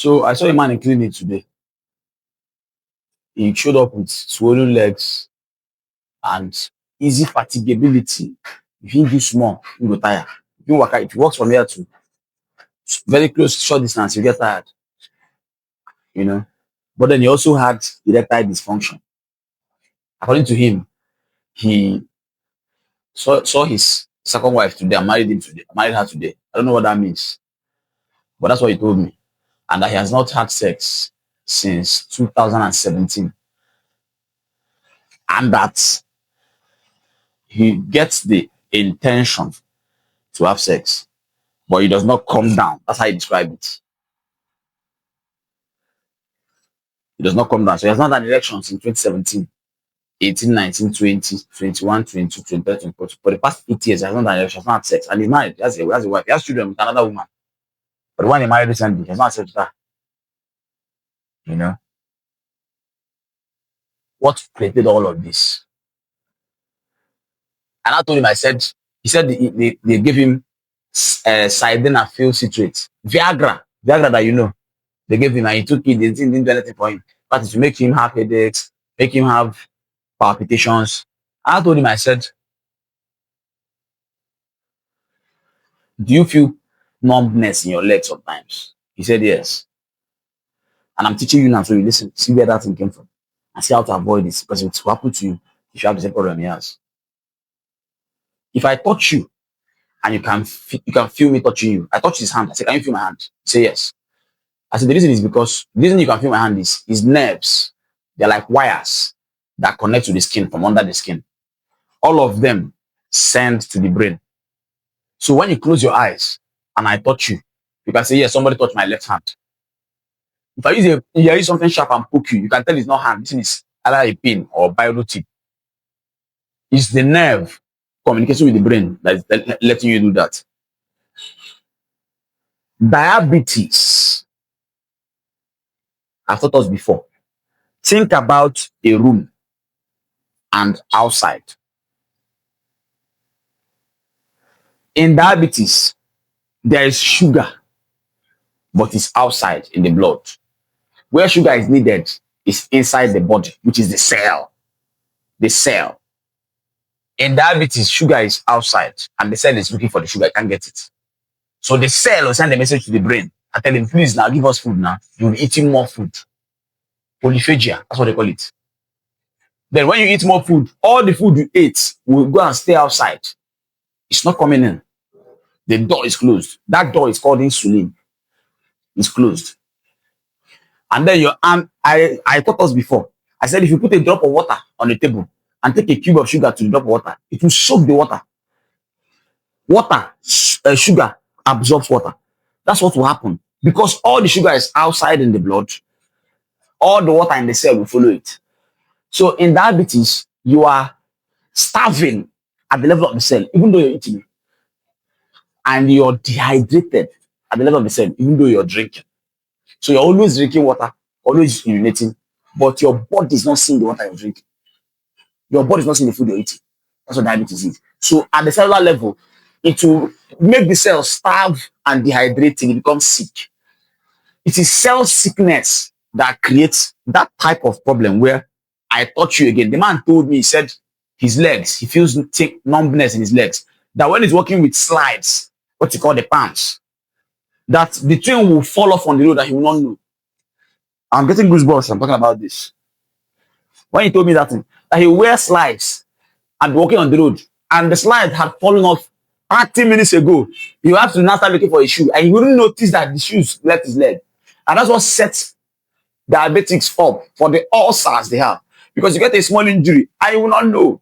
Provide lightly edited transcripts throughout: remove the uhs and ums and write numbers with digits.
So I saw a man in clinic today. He showed up with swollen legs and easy fatigability. If he do small, he go tire. If he walks from here to very close, short distance, you get tired, you know. But then he also had erectile dysfunction. According to him, he saw his second wife today and married her today. I don't know what that means, but that's what he told me. And that he has not had sex since 2017. And that he gets the intention to have sex, but he does not come down. That's how he described it. He does not come down. So he has not had erections since 2017, 18, 19, 20, 21, 22, 23, 24. For the past 8 years, he has not had erections, not had sex. And he's married. He has a wife. He has children with another woman. But the one he married recently, he has not had sex with her. You know? What created all of this? And I told him, he said they gave him sildenafil citrate, Viagra that you know. They gave him and he took it, they didn't do anything for him. But to make him have headaches, make him have palpitations. And I told him, I said, do you feel numbness in your legs sometimes? He said, yes. And I'm teaching you now, so you listen, see where that thing came from, and see how to avoid this. Because if it's happened to you, you should have the same problem he has. If I touch you, and you can feel me touching you. I touch his hand. I said, can you feel my hand? He said, yes. I said, the reason is because the reason you can feel my hand is nerves. They're like wires that connect to the skin from under the skin. All of them send to the brain. So when you close your eyes and I touch you, you can say, yes, somebody touched my left hand. If I use something sharp and poke you, you can tell it's not hand. This is either a pin or biology. It's the nerve communication with the brain that is letting you do that. Diabetes. I've taught us before. Think about a room and outside. In diabetes, there is sugar, but it's outside in the blood. Where sugar is needed is inside the body, which is the cell. The cell. In diabetes, sugar is outside, and the cell is looking for the sugar, it can't get it. So the cell will send a message to the brain. I tell him, please now give us food now. You'll be eating more food. Polyphagia, that's what they call it. Then when you eat more food, all the food you ate will go and stay outside. It's not coming in. The door is closed. That door is called insulin. It's closed. And then your arm, I taught us before. I said if you put a drop of water on the table and take a cube of sugar to the drop of water, it will soak the water. Sugar absorbs water. That's what will happen. Because all the sugar is outside in the blood, all the water in the cell will follow it. So in diabetes, you are starving at the level of the cell, even though you're eating. And you're dehydrated at the level of the cell, even though you're drinking. So you're always drinking water, always urinating, but your body is not seeing the water you're drinking. Your body is not seeing the food you're eating. That's what diabetes is. So at the cellular level, it will make the cell starve and dehydrate till it becomes sick. It is cell sickness that creates that type of problem where I touch you again. The man told me, he said his legs, he feels numbness in his legs. That when he's working with slides, what you call the pants, that the train will fall off on the road that he will not know. I'm getting goosebumps. I'm talking about this. When he told me that thing, that he wears slides and walking on the road, and the slide had fallen off 30 minutes ago. You have to now start looking for a shoe, and he wouldn't notice that the shoes left his leg. And that's what sets diabetics up for the ulcers they have. Because you get a small injury, and you will not know.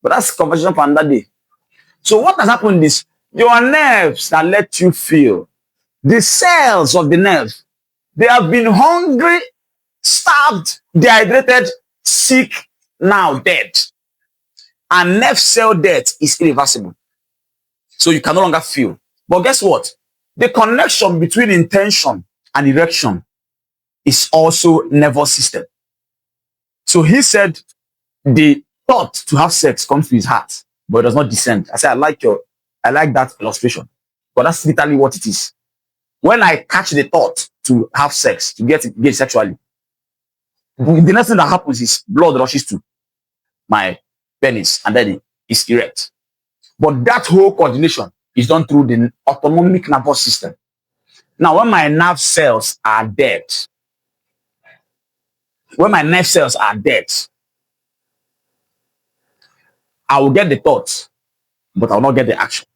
But that's conversation for another day. So what has happened is your nerves that let you feel, the cells of the nerve, they have been hungry, starved, dehydrated, sick, now dead. And nerve cell death is irreversible. So you can no longer feel. But guess what? The connection between intention and erection is also nervous system. So he said the thought to have sex comes to his heart, but it does not descend. I said, I like that illustration. But that's literally what it is. When I catch the thought to have sex, to get engaged sexually, the next thing that happens is blood rushes to my penis and then it is erect. But that whole coordination is done through the autonomic nervous system. Now, when my nerve cells are dead, when my nerve cells are dead, I will get the thoughts, but I will not get the action.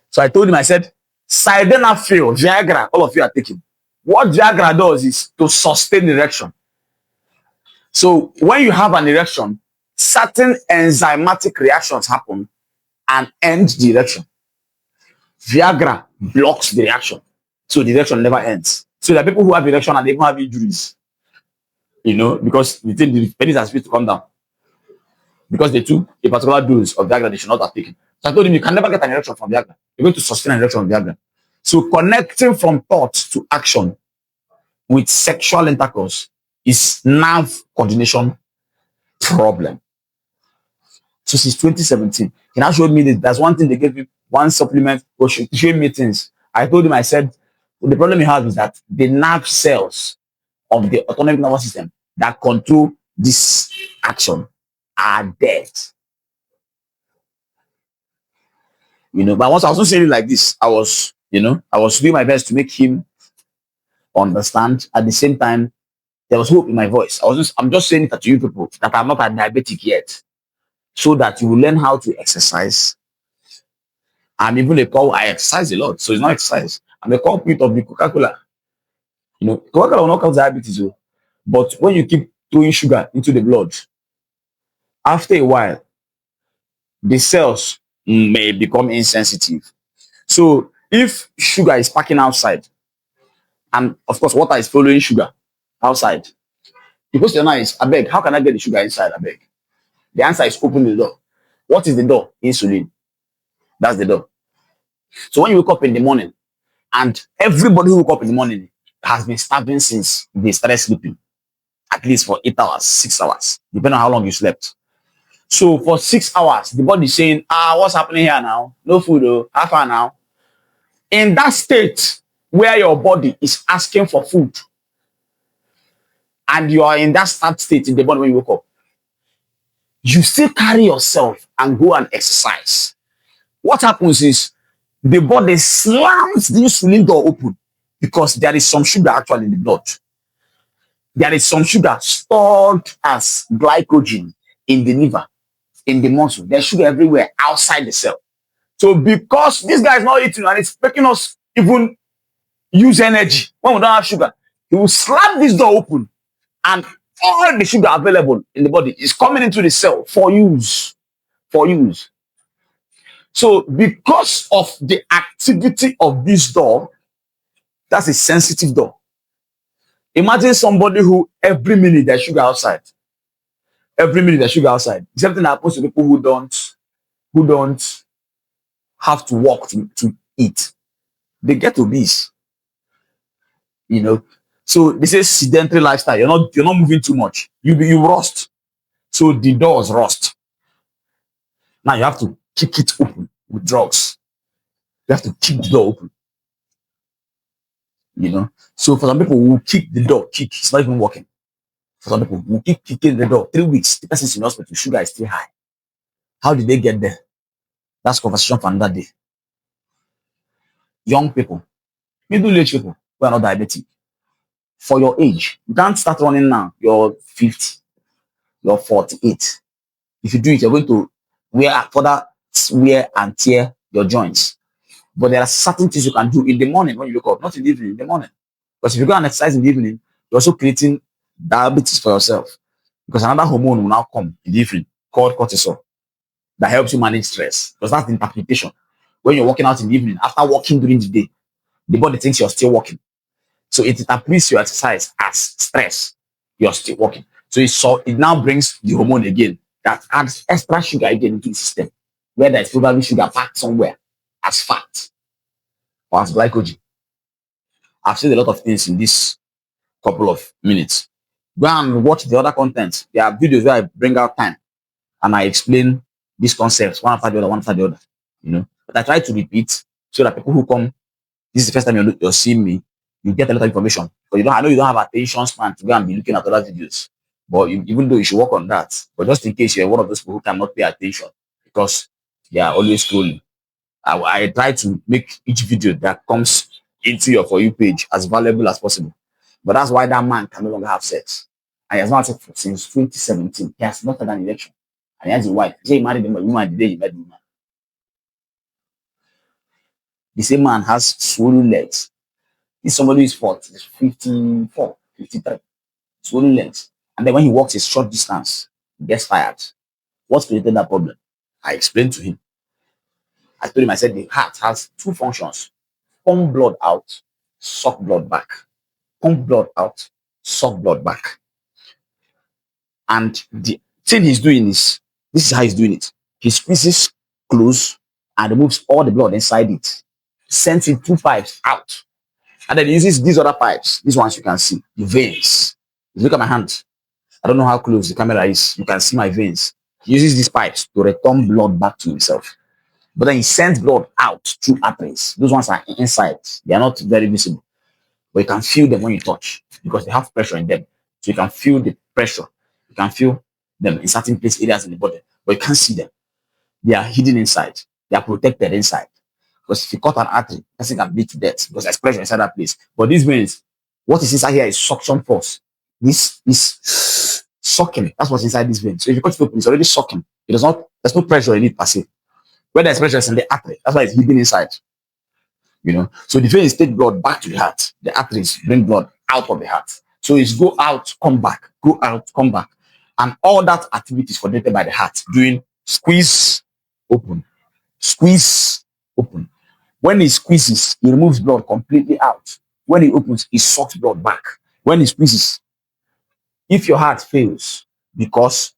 So I told him, I said, sildenafil, Viagra, all of you are taking. What Viagra does is to sustain erection. So when you have an erection, certain enzymatic reactions happen and end the erection. Viagra blocks the reaction. So the erection never ends. So there are people who have erection and they even have injuries. Because they think the penis has supposed to come down. Because they took a particular dose of Viagra they should not have taken. So I told him, you can never get an erection from Viagra. You're going to sustain an erection from Viagra. So connecting from thought to action with sexual intercourse is nerve coordination problem. So since 2017, he now showed me that there's one thing they gave me, one supplement, or showing me things. I told him, I said, well, the problem you have is that the nerve cells of the autonomic nervous system that control this action are dead. But once I was not saying it like this, I was doing my best to make him understand. At the same time, there was hope in my voice. I'm just saying it to you people that I'm not a diabetic yet, so that you will learn how to exercise. I'm even I exercise a lot, so it's not exercise. I'm a culprit of the Coca-Cola. Coca-Cola will not cause diabetes, but when you keep throwing sugar into the blood, after a while, the cells may become insensitive. So if sugar is packing outside, and of course water is following sugar outside, the question now is, I beg, how can I get the sugar inside? I beg. The answer is open the door. What is the door? Insulin. That's the door. So when you wake up in the morning, and everybody who woke up in the morning has been starving since they started sleeping, at least for 8 hours, 6 hours, depending on how long you slept. So for 6 hours, the body is saying, what's happening here now? No food, though. How far now? In that state where your body is asking for food, and you are in that start state in the body when you wake up, you still carry yourself and go and exercise. What happens is the body slams the insulin door open because there is some sugar actually in the blood. There is some sugar stored as glycogen in the liver, in the muscle. There's sugar everywhere outside the cell. So because this guy is not eating and it's making us even use energy when we don't have sugar, he will slam this door open and all the sugar available in the body is coming into the cell for use. So because of the activity of this door, that's a sensitive door. Imagine somebody who every minute there's sugar outside. Every minute there's sugar outside. Something that happens to people who don't have to walk to eat. They get obese. So this is sedentary lifestyle. You're not moving too much. You rust. So the doors rust. Now you have to kick it open with drugs. You have to kick the door open. So for some people who kick the door, it's not even working. For some people who keep kicking the door 3 weeks, the person's in hospital, sugar is still high. How did they get there? That's conversation for another day. Young people, middle-aged people who are not diabetic, for your age, you can't start running now. You're 50, you're 48. If you do it, you're going to further wear and tear your joints. But there are certain things you can do in the morning when you wake up, not in the evening, in the morning. Because if you go and exercise in the evening, you're also creating diabetes for yourself. Because another hormone will now come in the evening called cortisol that helps you manage stress. Because that's the interpretation. When you're working out in the evening, after working during the day, the body thinks you're still working. So it interprets your exercise as stress. You're still working. So it now brings the hormone again that adds extra sugar again into the system, where there's probably sugar packed somewhere as fat or as glycogen. I've said a lot of things in this couple of minutes. Go and watch the other content. There are videos where I bring out time and I explain these concepts one after the other. But I try to repeat so that people who come This is the first time you're seeing me. You get a lot of information. But you don't, I know you don't have attention span to go and be looking at other videos. But even though you should work on that, but just in case you're one of those people who cannot pay attention because they are always scrolling, I try to make each video that comes into your For You page as valuable as possible. But that's why that man can no longer have sex. And he has not had sex since 2017. He has not had an election. And he has a wife. He said he married the woman the day he met the woman. The same man has swollen legs. This somebody is 40, 54, 53, swollen legs. And then when he walks a short distance, he gets tired. What created that problem? I explained to him. I told him, I said the heart has two functions: pump blood out, suck blood back. Pump blood out, suck blood back. And the thing he's doing is, this is how he's doing it. He squeezes close and removes all the blood inside it, sends it two pipes out. And then he uses these other pipes, these ones you can see, the veins. Look at my hand. I don't know how close the camera is. You can see my veins. He uses these pipes to return blood back to himself. But then he sends blood out through arteries. Those ones are inside. They are not very visible. But you can feel them when you touch because they have pressure in them. So you can feel the pressure. You can feel them in certain place areas in the body, but you can't see them. They are hidden inside. They are protected inside. Because if you cut an artery, the person can bleed to death because there's pressure inside that place. But these veins, what is inside here is suction force. This is sucking. That's what's inside this vein. So if you cut it open, it's already sucking. It does not, there's no pressure in it per se. Where there's pressure is in the artery. That's why it's hidden inside. You know, so the veins take blood back to the heart. The arteries bring blood out of the heart. So it's go out, come back, go out, come back. And all that activity is coordinated by the heart doing squeeze, open, squeeze, open. When he squeezes, he removes blood completely out. When he opens, he sucks blood back. When he squeezes, if your heart fails because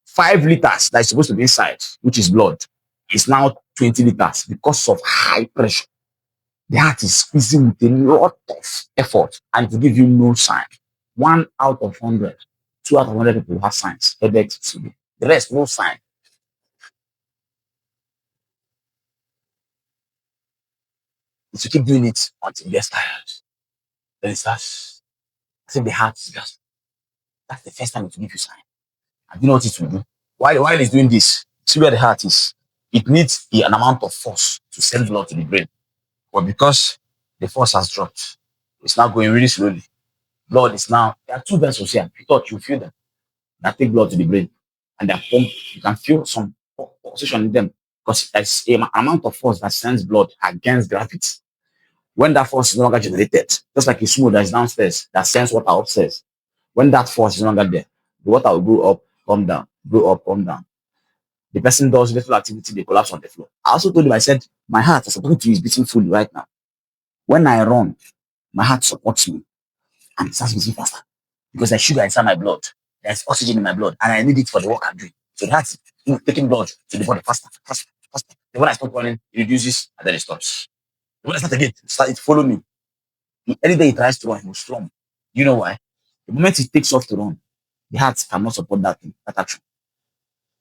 5 liters that is supposed to be inside, which is blood, is now 20 liters because of high pressure. The heart is squeezing with a lot of effort and it will give you no sign. 1 out of 100, 2 out of 100 people have signs. Headache, the rest, no sign. If you keep doing it until you get tired, then it starts. I think the heart is just, that's the first time it will give you sign. And you know what it will do? While it's doing this, see where the heart is. It needs an amount of force to send blood to the brain. But because the force has dropped, it's now going really slowly. Blood is now, there are 2 vessels here. You thought you feel them that take blood to the brain. And they're pumped. You can feel some pulsation in them because there's an amount of force that sends blood against gravity. When that force is no longer generated, just like a sumo that is downstairs that sends water upstairs, when that force is no longer there, the water will go up, come down, go up, come down. The person does little activity, they collapse on the floor. I also told him, I said, my heart, as opposed to you, is beating fully right now. When I run, my heart supports me and it starts beating faster because there's sugar inside my blood. There's oxygen in my blood and I need it for the work I'm doing. So the heart is taking blood to the body faster, faster, faster. Then when I stop running, it reduces and then it stops. When I start again, it follow me. Any day it tries to run, it will strong. You know why? The moment it takes off to run, the heart cannot support that thing, that action.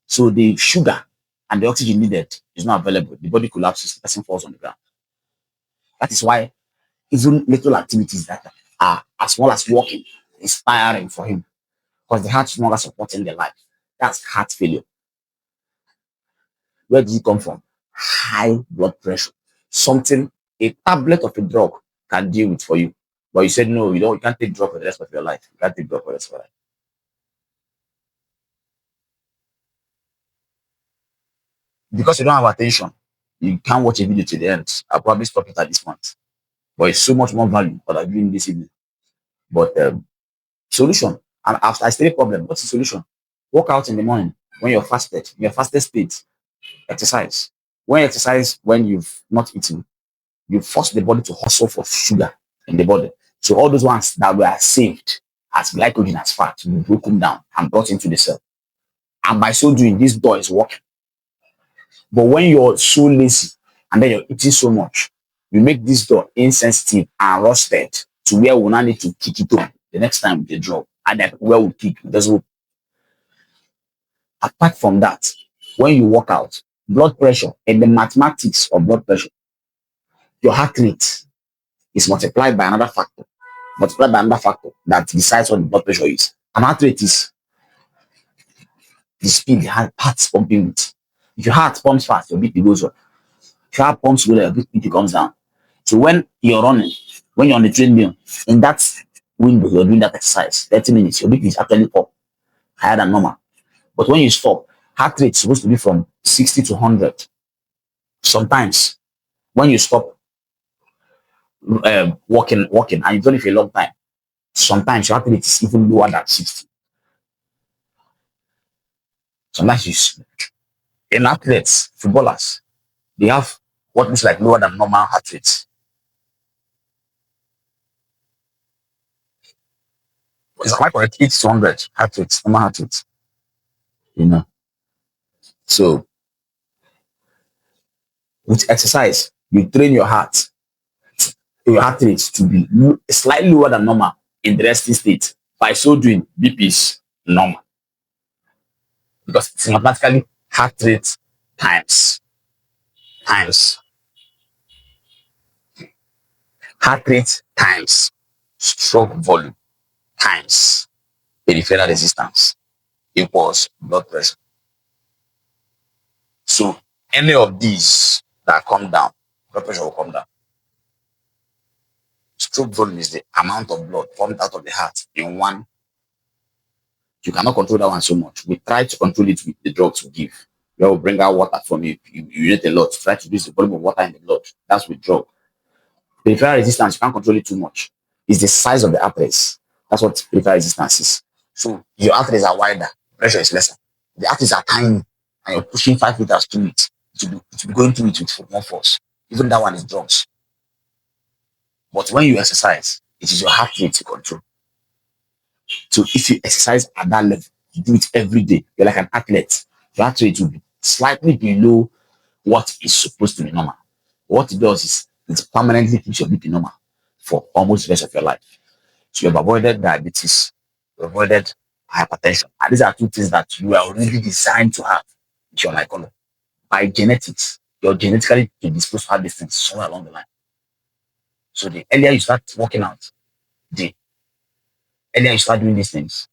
So the sugar and the oxygen needed is not available. The body collapses, the person falls on the ground. That is why even little activities that are as well as walking is tiring for him because the heart is no longer supporting the life. That's heart failure. Where did it come from? High blood pressure. Something a tablet of a drug can deal with for you. But you said no, you can't take drug for the rest of your life. You can't take drug for the rest of your life. Because you don't have attention, you can't watch a video to the end. I'll probably stop it at this point. But it's so much more value what I'm doing this evening. But solution. And after I stated problem, what's the solution? Work out in the morning when you're fasted, in your fasted state, exercise. When you exercise, when you've not eaten, you force the body to hustle for sugar in the body. So all those ones that were saved as glycogen, as fat, will be broken down and brought into the cell. And by so doing, this door is working. But when you're so lazy and then you're eating so much, you make this door insensitive and rusted to where we now need to kick it on the next time they drop. And then where we kick, there's no. Apart from that, when you work out, blood pressure and the mathematics of blood pressure, your heart rate is multiplied by another factor, that decides what the blood pressure is. And heart rate is the speed the heart's pumping with. If your heart pumps fast, your BP goes up. If your heart pumps slow, your BP comes down. So when you're running, when you're on the treadmill, in that window, you're doing that exercise, 30 minutes, your BP is actually up, higher than normal. But when you stop, heart rate is supposed to be from 60 to 100. Sometimes, when you stop walking, and you've done it for a long time, sometimes your heart rate is even lower than 60. Sometimes in athletes, footballers, they have what looks like lower than normal heart rates. Is am I correct? 80 to 100 heart rates, normal heart rates. You know. So with exercise, you train your heart rate to be slightly lower than normal in the resting state. By so doing, BP is normal because it's mathematically heart rate times times heart rate times stroke volume times peripheral resistance equals blood pressure. So any of these that come down, blood pressure will come down. Stroke volume is the amount of blood pumped out of the heart in one. You cannot control that one so much. We try to control it with the drugs we give. We will bring out water from you. You need a lot. Try to reduce the volume of water in the blood. That's with drug. Peripheral resistance, you can't control it too much. It's the size of the arteries. That's what peripheral resistance is. So your arteries are wider, pressure is lesser. The arteries are tiny, and you're pushing 5 liters through it. To be going through it with more force. Even that one is drugs. But when you exercise, it is your heart rate to control. So if you exercise at that level, you do it every day, you're like an athlete. Your heart rate will be slightly below what is supposed to be normal. What it does is it permanently keeps your BP normal for almost the rest of your life. So you've avoided diabetes, you avoided hypertension. And these are two things that you are already designed to have if you're like by genetics. You're genetically predisposed to have these things somewhere along the line. So the earlier you start working out, the earlier you start doing these things,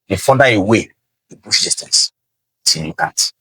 the further away you push these things till you can't.